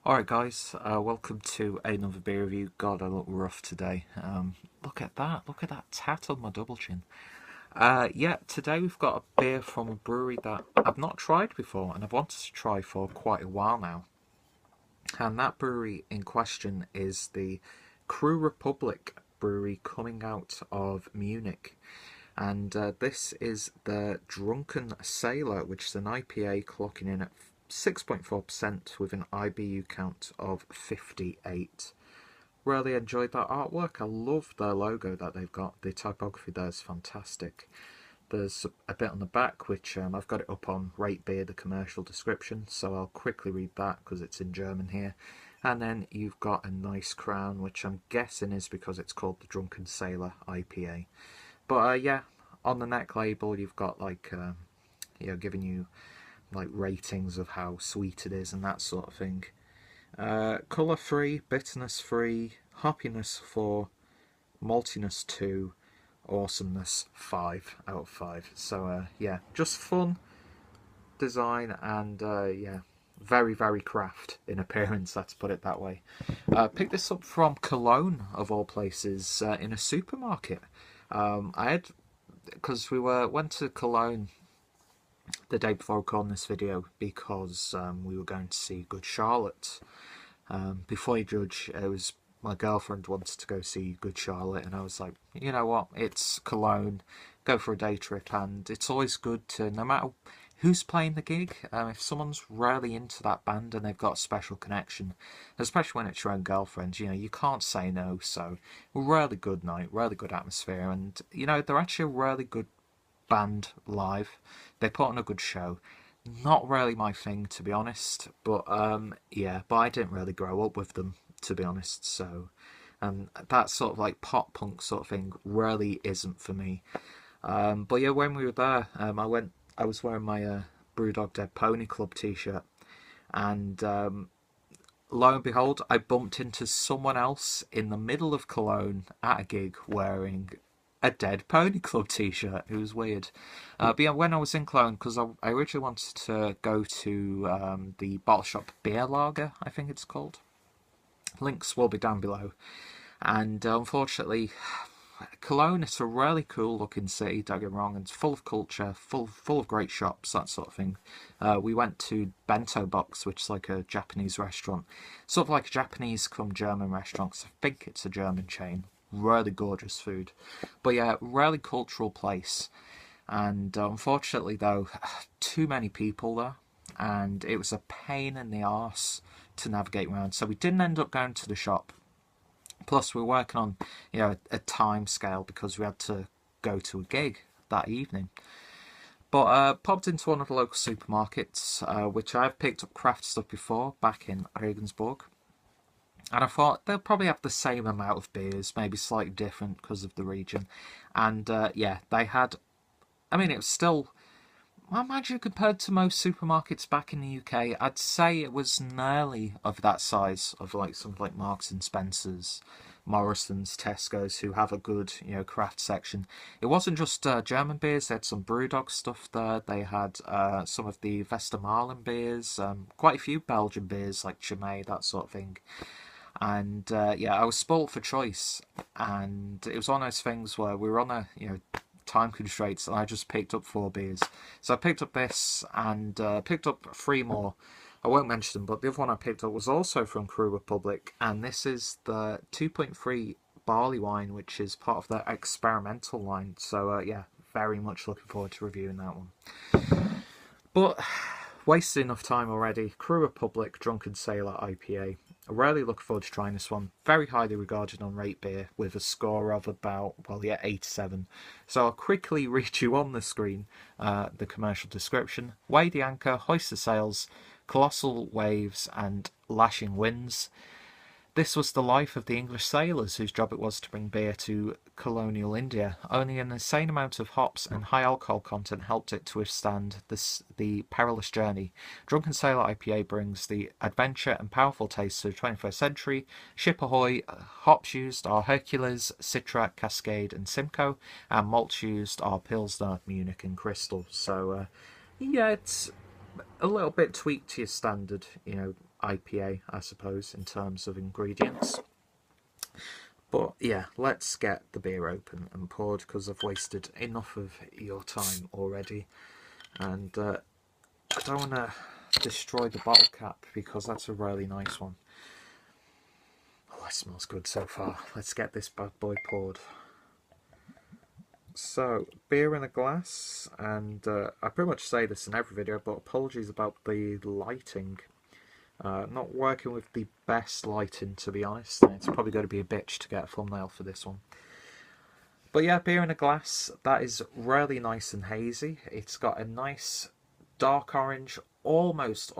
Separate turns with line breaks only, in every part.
Alright guys, welcome to another beer review. God, I look rough today. Look at that tat on my double chin. Yeah, today we've got a beer from a brewery that I've not tried before and I've wanted to try for quite a while now. And that brewery in question is the Crew Republic brewery coming out of Munich. And this is the Drunken Sailor, which is an IPA clocking in at 6.4% with an IBU count of 58. Really enjoyed that artwork. I love their logo that they've got. The typography there is fantastic. There's a bit on the back which I've got it up on Rate Beer, the commercial description, so I'll quickly read that because it's in German here. And then you've got a nice crown, which I'm guessing is because it's called the Drunken Sailor IPA. But yeah, on the neck label you've got like, giving you like ratings of how sweet it is and that sort of thing. Colour free, bitterness free, hoppiness 4, maltiness 2, awesomeness 5 out of 5. So yeah, just fun design and yeah, very craft in appearance, let's put it that way. Picked this up from Cologne of all places, in a supermarket. I had, because we went to Cologne the day before recording this video because we were going to see Good Charlotte. Before you judge, it was my girlfriend wanted to go see Good Charlotte, and I was like, you know what, it's Cologne, go for a day trip, and it's always good to, no matter who's playing the gig, if someone's really into that band and they've got a special connection, especially when it's your own girlfriend, you can't say no. So really good night, really good atmosphere, and they're actually a really good band live. They put on a good show. Not really my thing, to be honest, but yeah, but I didn't really grow up with them, to be honest, so that sort of like pop punk sort of thing really isn't for me. But yeah, when we were there, I was wearing my Brewdog Dead Pony Club t-shirt, and lo and behold, I bumped into someone else in the middle of Cologne at a gig wearing a Dead Pony Club t-shirt. It was weird. But yeah, when I was in Cologne, because I originally wanted to go to the bottle shop Beer Lager, I think it's called. Links will be down below. And unfortunately, Cologne, it's a really cool looking city, don't get me wrong, and it's full of culture, full of great shops, that sort of thing. We went to Bento Box, which is like a Japanese restaurant, sort of like a Japanese come German restaurant, 'cause I think it's a German chain. Really gorgeous food, but yeah, really cultural place. And unfortunately though, too many people there, and it was a pain in the arse to navigate around, so we didn't end up going to the shop. Plus we were working on a time scale because we had to go to a gig that evening. But popped into one of the local supermarkets, which I've picked up craft stuff before back in Regensburg. And I thought they'll probably have the same amount of beers, maybe slightly different because of the region. And yeah, they had, I mean, it was still, I imagine compared to most supermarkets back in the UK, I'd say it was nearly of that size of like something like Marks and Spencer's, Morrison's, Tesco's, who have a good, craft section. It wasn't just German beers, they had some Brewdog stuff there. They had some of the Westermalen beers, quite a few Belgian beers like Chimay, that sort of thing. And yeah, I was spoilt for choice, and it was one of those things where we were on a time constraints, and I just picked up 4 beers. So I picked up this and picked up 3 more. I won't mention them, but the other one I picked up was also from Crew Republic, and this is the 2.3 barley wine, which is part of their experimental line. So yeah, very much looking forward to reviewing that one. But wasted enough time already. Crew Republic Drunken Sailor IPA. I really look forward to trying this one. Very highly regarded on Rate Beer with a score of about, well, yeah, 87. So I'll quickly read you on the screen the commercial description. Weigh the anchor, hoist the sails, colossal waves and lashing winds. This was the life of the English sailors whose job it was to bring beer to colonial India. Only an insane amount of hops and high alcohol content helped it to withstand the perilous journey. Drunken Sailor IPA brings the adventure and powerful taste to the 21st century. Ship ahoy! Hops used are Hercules, Citra, Cascade and Simcoe, and malts used are Pilsner, Munich and Crystal. So yeah, it's a little bit tweaked to your standard, IPA, I suppose, in terms of ingredients. But yeah, let's get the beer open and poured, because I've wasted enough of your time already. And I don't want to destroy the bottle cap, because that's a really nice one. Oh, it smells good so far. Let's get this bad boy poured. So, beer in a glass, and I pretty much say this in every video, but apologies about the lighting. Not working with the best lighting, to be honest. It's probably going to be a bitch to get a thumbnail for this one. But yeah, beer in a glass, that is really nice and hazy. It's got a nice dark orange, almost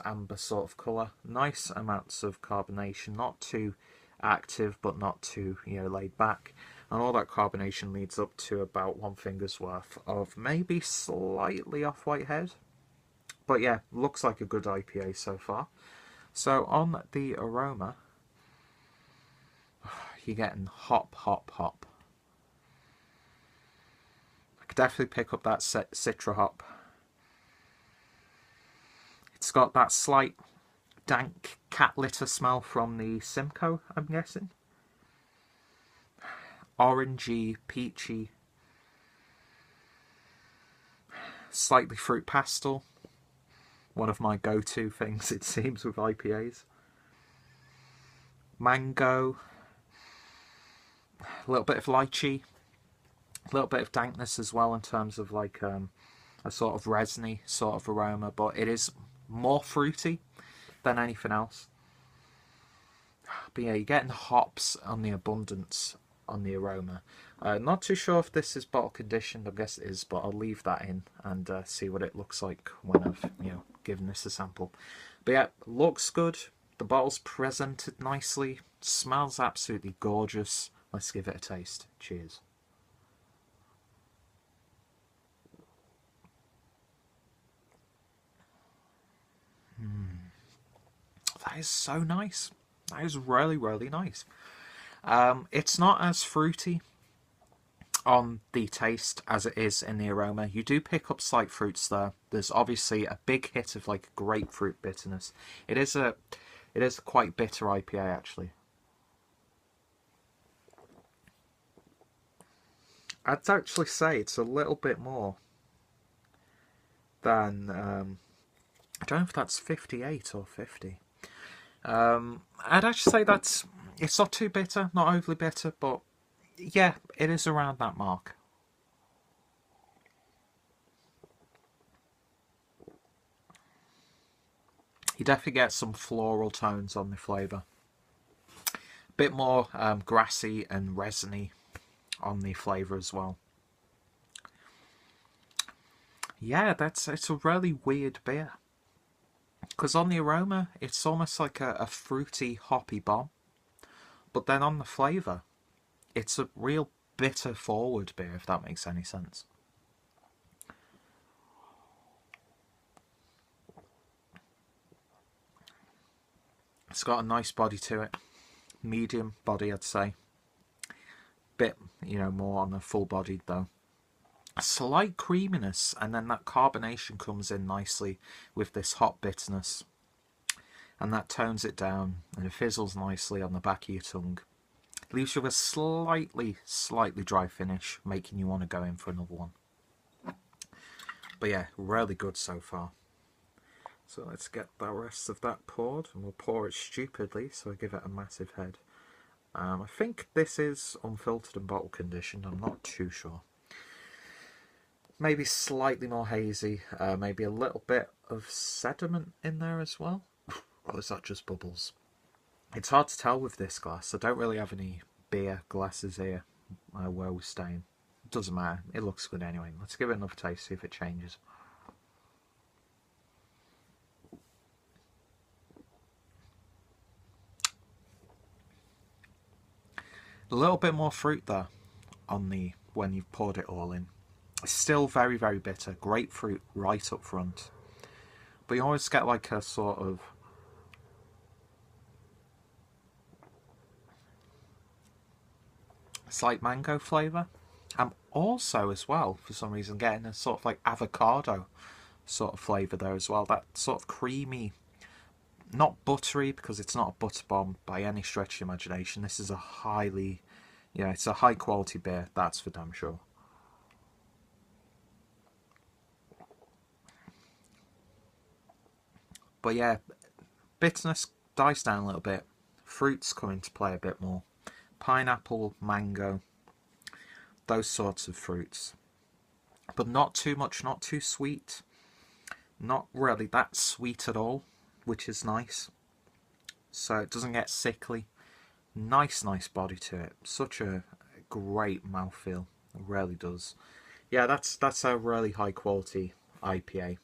amber sort of colour. Nice amounts of carbonation, not too active, but not too, laid back. And all that carbonation leads up to about one finger's worth of maybe slightly off-white head. But yeah, looks like a good IPA so far. So on the aroma, you're getting hop. I could definitely pick up that Citra hop. It's got that slight dank cat litter smell from the Simcoe, I'm guessing. Orangey, peachy, slightly fruit pastel. One of my go-to things, it seems, with IPAs. Mango, a little bit of lychee, a little bit of dankness as well in terms of like a sort of resiny sort of aroma, but it is more fruity than anything else. But yeah, you're getting hops on the abundance on the aroma. Not too sure if this is bottle conditioned. I guess it is, but I'll leave that in and see what it looks like when I've given this a sample. But yeah, looks good. The bottle's presented nicely. Smells absolutely gorgeous. Let's give it a taste. Cheers. That is so nice. That is really nice. It's not as fruity on the taste as it is in the aroma. You do pick up slight fruits there. There's obviously a big hit of like grapefruit bitterness. It is a quite bitter IPA actually. I'd actually say it's a little bit more than I don't know if that's 58 or 50. I'd actually say it's not too bitter, not overly bitter, but yeah, it is around that mark. You definitely get some floral tones on the flavour. A bit more grassy and resiny on the flavour as well. Yeah, it's a really weird beer. Because on the aroma, it's almost like a fruity, hoppy bomb. But then on the flavour, it's a real bitter forward beer, if that makes any sense. It's got a nice body to it. Medium body, I'd say. Bit, more on the full-bodied though. A slight creaminess, and then that carbonation comes in nicely with this hot bitterness. And that tones it down, and it fizzles nicely on the back of your tongue. Leaves you with a slightly dry finish, making you want to go in for another one. But yeah, really good so far. So let's get the rest of that poured, and we'll pour it stupidly, so I give it a massive head. I think this is unfiltered and bottle conditioned, I'm not too sure. Maybe slightly more hazy, maybe a little bit of sediment in there as well. Or is that just bubbles? It's hard to tell with this glass. I don't really have any beer glasses here where we're staying. It doesn't matter. It looks good anyway. Let's give it another taste, see if it changes. A little bit more fruit there on the when you've poured it all in. It's still very bitter. Grapefruit right up front. But you always get like a sort of slight mango flavour. I'm also as well, for some reason, getting a sort of like avocado sort of flavour there as well. That sort of creamy not buttery, because it's not a butter bomb by any stretch of the imagination. This is a highly, yeah, it's a high quality beer, that's for damn sure. But yeah, bitterness dies down a little bit. Fruits come into play a bit more. Pineapple, mango, those sorts of fruits. But not too much, not too sweet. Not really that sweet at all, which is nice. So it doesn't get sickly. Nice, nice body to it. Such a great mouthfeel. It really does. Yeah, that's a really high quality IPA.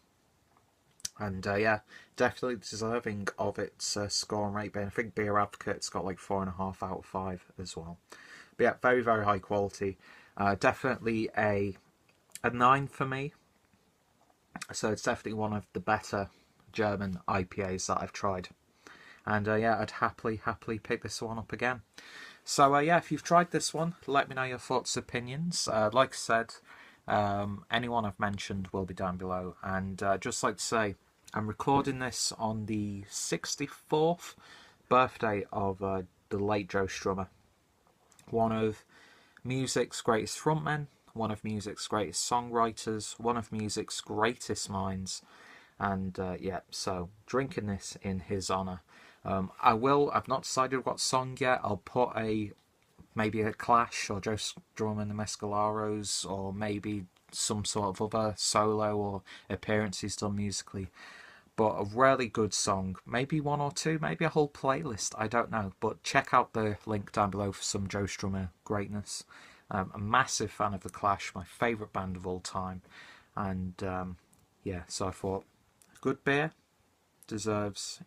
And yeah, definitely deserving of its score and rate. But I think Beer Advocate's got like 4.5 out of 5 as well. But yeah, very, very high quality. Definitely a 9 for me. So it's definitely one of the better German IPAs that I've tried. And yeah, I'd happily pick this one up again. So yeah, if you've tried this one, let me know your thoughts, opinions. Like I said, anyone I've mentioned will be down below. And just like to say, I'm recording this on the 64th birthday of the late Joe Strummer, one of music's greatest frontmen, one of music's greatest songwriters, one of music's greatest minds. And yeah, so drinking this in his honour. I've not decided what song yet. I'll put maybe a Clash or Joe Strummer and the Mescaleros, or maybe some sort of other solo or appearance he's done musically. But a really good song, maybe one or two, maybe a whole playlist, I don't know. But check out the link down below for some Joe Strummer greatness. A massive fan of The Clash, my favourite band of all time. And yeah, so I thought, good beer deserves,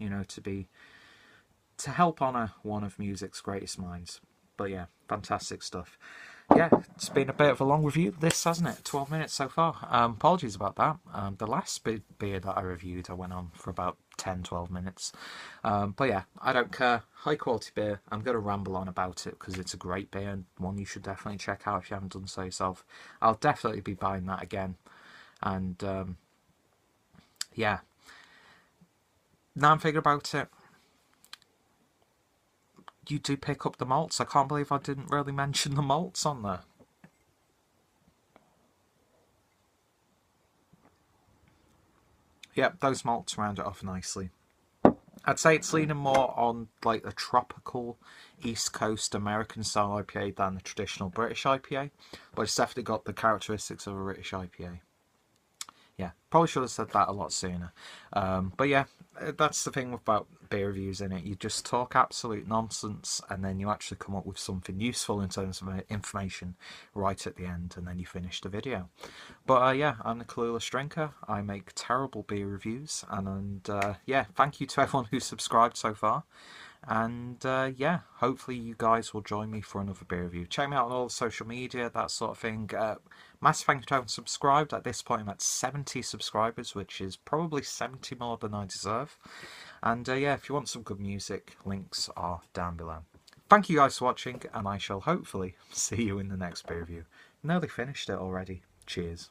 to help honour one of music's greatest minds. But yeah, fantastic stuff. Yeah, it's been a bit of a long review, this, hasn't it? 12 minutes so far. Apologies about that. The last beer that I reviewed, I went on for about 10-12 minutes. But yeah, I don't care. High quality beer. I'm going to ramble on about it because it's a great beer and one you should definitely check out if you haven't done so yourself. I'll definitely be buying that again. And yeah, now I'm thinking about it, you do pick up the malts. I can't believe I didn't really mention the malts on there. Yep, those malts round it off nicely. I'd say it's leaning more on like a tropical East Coast American style IPA than the traditional British IPA, but it's definitely got the characteristics of a British IPA. Yeah, probably should have said that a lot sooner. But yeah, that's the thing about beer reviews, in it. You just talk absolute nonsense and then you actually come up with something useful in terms of information right at the end, and then you finish the video. But yeah, I'm the Clueless Drinker. I make terrible beer reviews, and yeah, thank you to everyone who's subscribed so far. And yeah, hopefully you guys will join me for another beer review. Check me out on all the social media, that sort of thing. Massive thank you to everyone subscribed. At this point I'm at 70 subscribers, which is probably 70 more than I deserve. And yeah, if you want some good music, links are down below. Thank you guys for watching, and I shall hopefully see you in the next beer review. Nearly finished it already. Cheers.